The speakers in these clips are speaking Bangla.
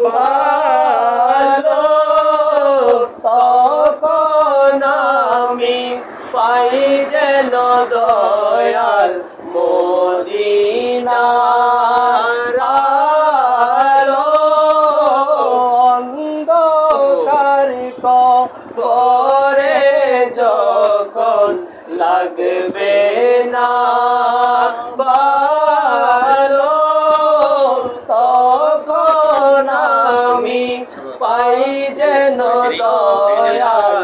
ভালো তখন আমি পাই যেন দয়াল মদিনার আলো অন্ধকার কবরে যখন লাগবে না ভালো তখন আমি পাই যেন দয়াল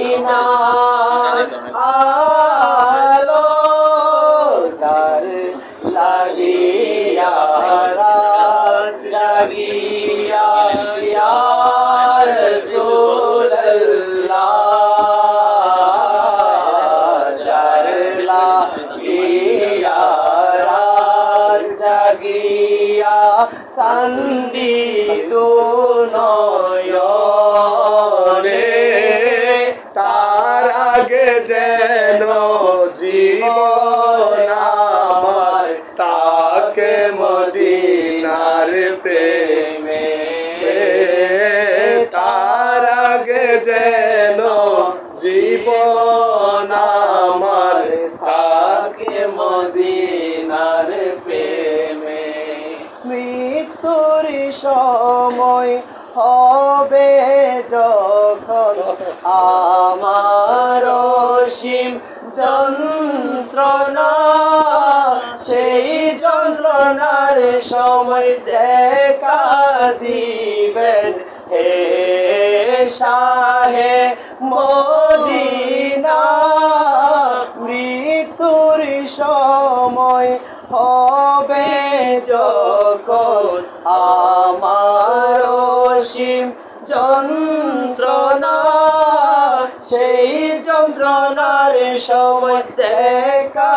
মদিনার আলো যার লাগিয়া রাত জাগিয়া ইয়া রাসূলুল্লাহ যার লাগিয়া রাত জাগিয়া কান্দি দুনয়নে তার আগে যেন জীবন আমার তাকে মদিনার প্রেমে তার আগে যেন জীবন আমার তাকে মদিনার প্রেমে মৃত্যুর সময় হবে যখন আমার অসীম যন্ত্রণা সেই যন্ত্রণার সময় দেখা দিবেন হে শাহে মদিনা মৃত্যুর সময় হবে যখন আমার অসীম যন্ত্রণা সেই যন্ত্রণার সময় দেখা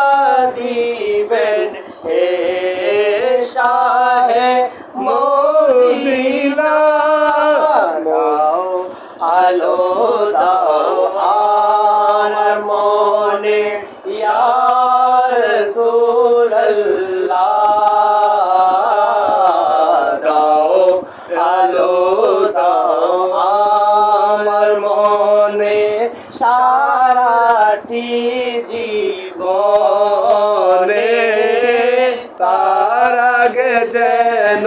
দিবেন হে শাহে মদিনা দাও আলো দাও আমার মনে ইয়া রাসূলুল্লাহ দাও আলো দাও আমার মনে সারাটি জীবনে তার আগে যেন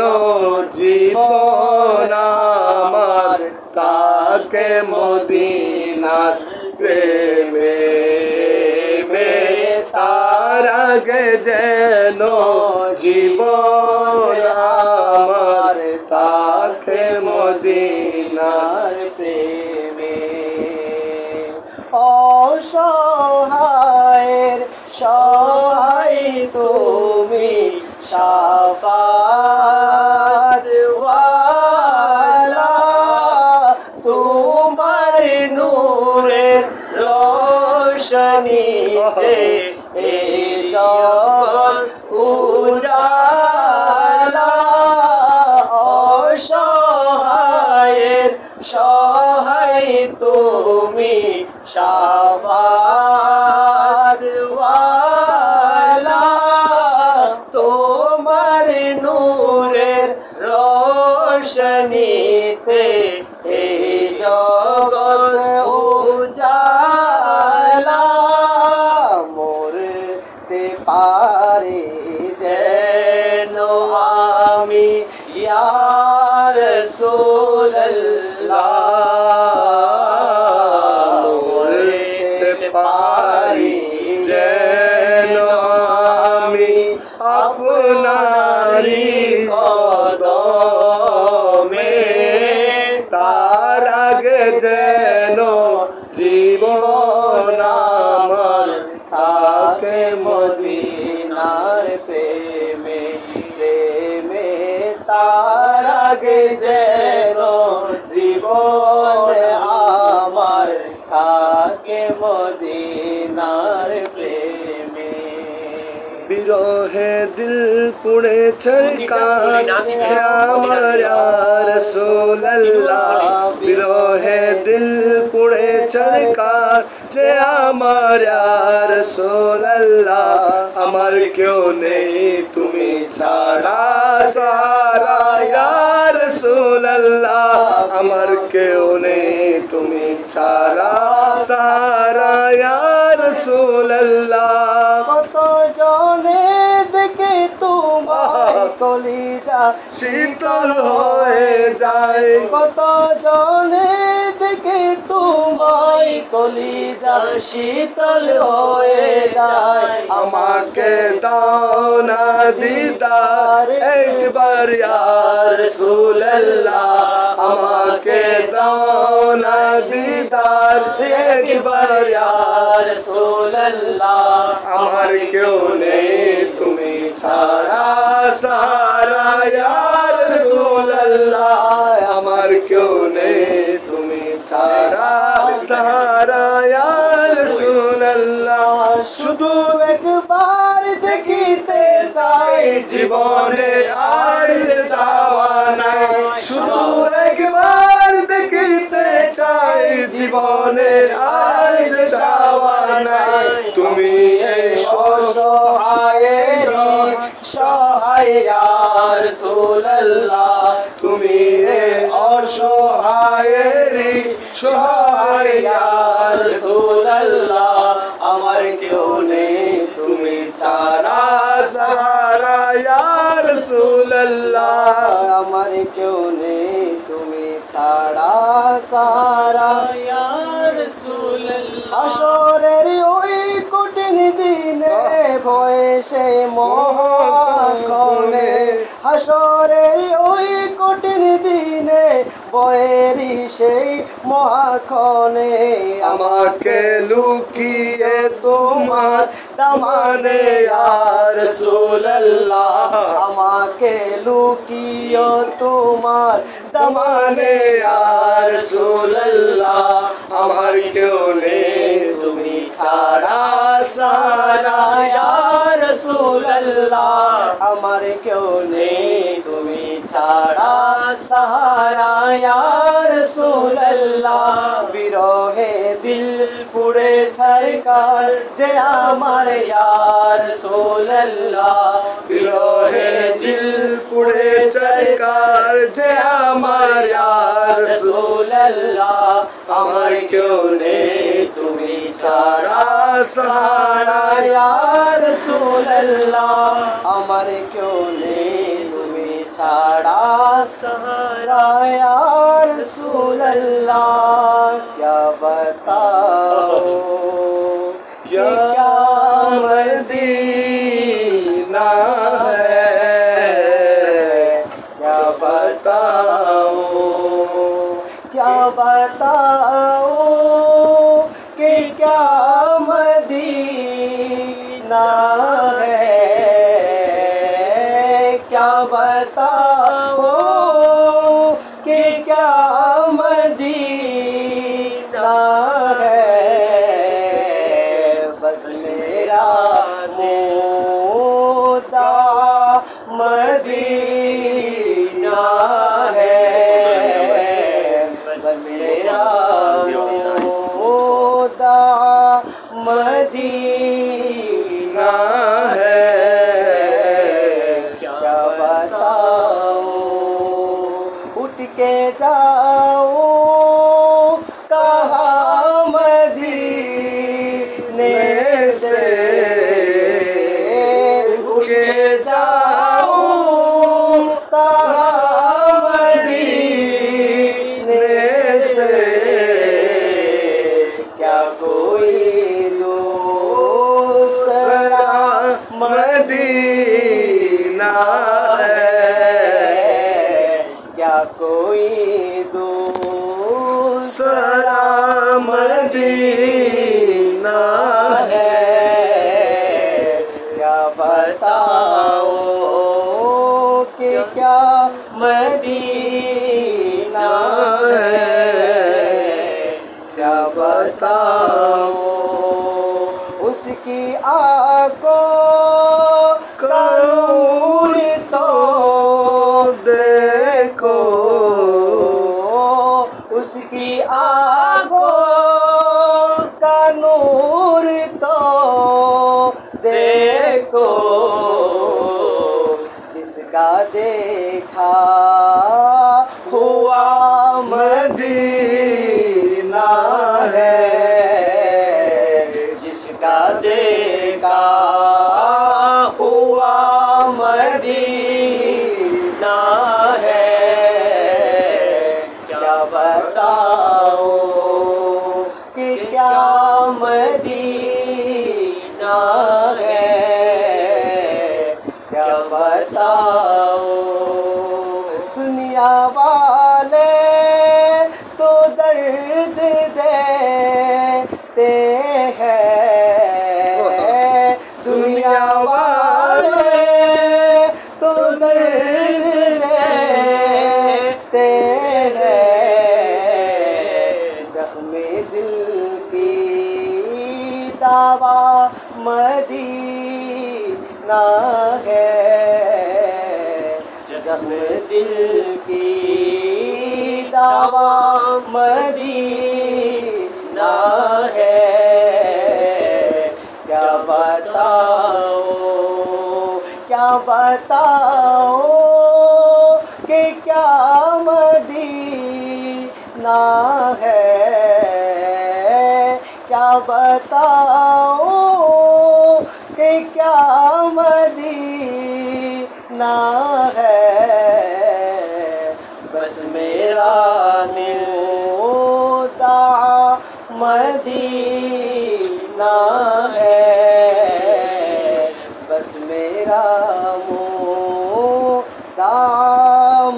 জীবন আমার তাকে মদিনার প্রেমে তার আগে যেন জীবন আমার তাকে মদিনার প্রেমে অসহায়ের সহায় তুমি শাফাত ওয়ালা তোমার নূরের রোশনীতে এই জগৎ উজালা অসহায়ের সহায় তুমি শাফাত ওয়ালা তোমার নূরের রোশনীতে এই জগৎ উজালা মরতে পারি যেন আমি ইয়া রাসূলুল্লাহ মরতে পারি যেন আমি আপনারই কদমে তার আগে যেন জীবন আমার তাকে মদিনার প্রেমে প্রেমে তার আগে যেন জীবন আমার তাকে মদিনার প্রেমে বিরহে দিল পুড়ে চরকাছে আমার রাসূলুল্লাহ বিরহে দিল পুড়ে চরকাছে আমার রাসূলুল্লাহ আমার কেউ নেই তুমি ছাড়া সারা আমার কেউ নেই তুমি ছাড়া সাহারা ইয়া রাসূলুল্লাহ। কত জনে দেখে তোমার কলিজা শীতল হয়ে যায়, কত জনে দেখে তোমার কলিজা শীতল হয়ে যায়। আমাকে দাও না দিদার একবার ইয়া রাসূলুল্লাহ, আমাকে দাও না দিদার একবার ইয়া রাসূলুল্লাহ। আমার কেউ নেই তুমি ছাড়া সাহারা ইয়া রাসূলুল্লাহ, আমার কেউ নেই তুমি ছাড়া সাহারা ইয়া রাসূলুল্লাহ। শুধু একবার দেখিতে চাই জীবনে আর যে চাওয়া নাই, শুধু একবার দেখিতে চাই জীবনে আর যে চাওয়া নাই। তুমি এই অসহায়েরই সহায় ইয়া রাসূলুল্লাহ, তুমি এই অসহায়েরই সহায় ইয়া রাসূলুল্লাহ। আমার কেউ নেই তুমি ছাড়া সাহারা ইয়া রাসূলুল্লাহ, আমার কেউ নেই তুমি ছাড়া সাহারা ইয়া রাসূলুল্লাহ। হাসরের ওই কঠিন দিনে বয়সে মহাক্ষণে, হাসরের ওই কঠিন দিনে বয়েরি সেই মহাক্ষণে আমাকে লুকিয়ে তোমার দামানে ইয়া রাসূলুল্লাহ, আমাকে লুকিয়ে তোমার দামানে ইয়া রাসূলুল্লাহ। আমার কেউ নেই তুমি ছাড়া সাহারা ইয়া রাসূলুল্লাহ, আমার কেউ নেই তুমি ছাড়া সাহারা ইয়া রাসূলুল্লাহ। বিরহে দিল পুড়ে ছারকার যে আমার ইয়া রাসূলুল্লাহ, বিরহে দিল পুড়ে চরকার যে আমার ইয়া রাসূলুল্লাহ, আমার কেউ নেই তুমি ছাড়া সাহারা ইয়া রাসূলুল্লাহ। আমার কেউ নেই তুমি ছাড়া সাহারা ইয়া রাসূলুল্লাহ। क्या बताओ क्या मदीना है, क्या बताओ, क्या बताओ कि क्या मदीना है, क्या बताओ कि क्या मदीना है। बस मेरा मुद्दा मदीना है, बस मेरा मुद्दा मदीना है। क्या बताओ, उठ के जाओ कहाँ मदीने से, उठ के जाओ कहाँ मदीने से। क्या कोई दूसरा मदीना है, क्या कोई दूसरा मदीना है। क्या बताओ कि क्या मदीना है, क्या बताओ उसकी आंखों का नूर तो देखो, उसकी आंखों का नूर तो देखो, जिसका देखा हुआ मदीना है, जिसका देखा हुआ मदीना है। क्या बताओ कि क्या मदीना है, क्या बताओ। दुनिया वाले तो दर्द देते हैं, दुनिया वाले तो दर्द देते हैं। ज़ख्मे दिल की दावा मदीना है, ज़ख्मे दिल की दावा मदीना है। क्या बताओ, क्या बताओ कि क्या मदीना है, क्या बताओ कि क्या मदीना है। बस मेरा मुद्दा मदीना है, बस मेरा मुद्दा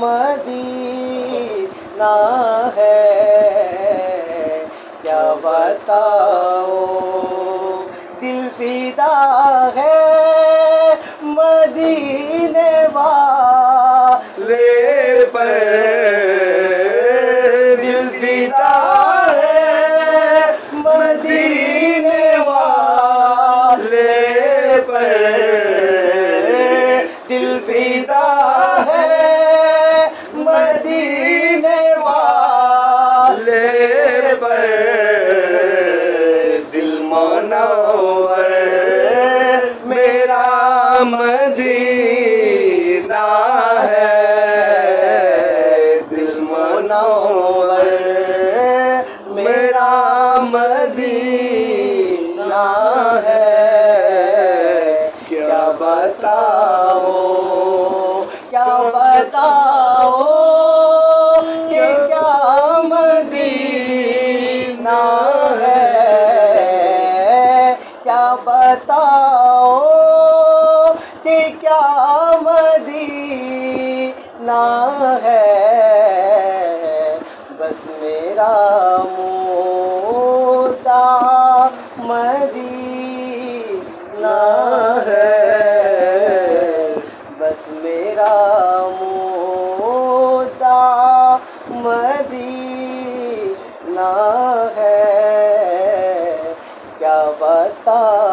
मदीना है। क्या बताओ, दिल फिदा है मदीने वाले पर दिल फिदा है मदीने वाले पर, दिल फिदा है मदीने वाले पर दिल मुनव्वर मेरा मदीना है, दिल मुनव्वर मेरा मदीना है। क्या बताओ, क्या बताओ कि क्या मदीना है, क्या बताओ कि क्या मदीना है। बस मेरा मुद्दा मदीना है, बस मेरा मुद्दा मदीना है। क्या बताओ।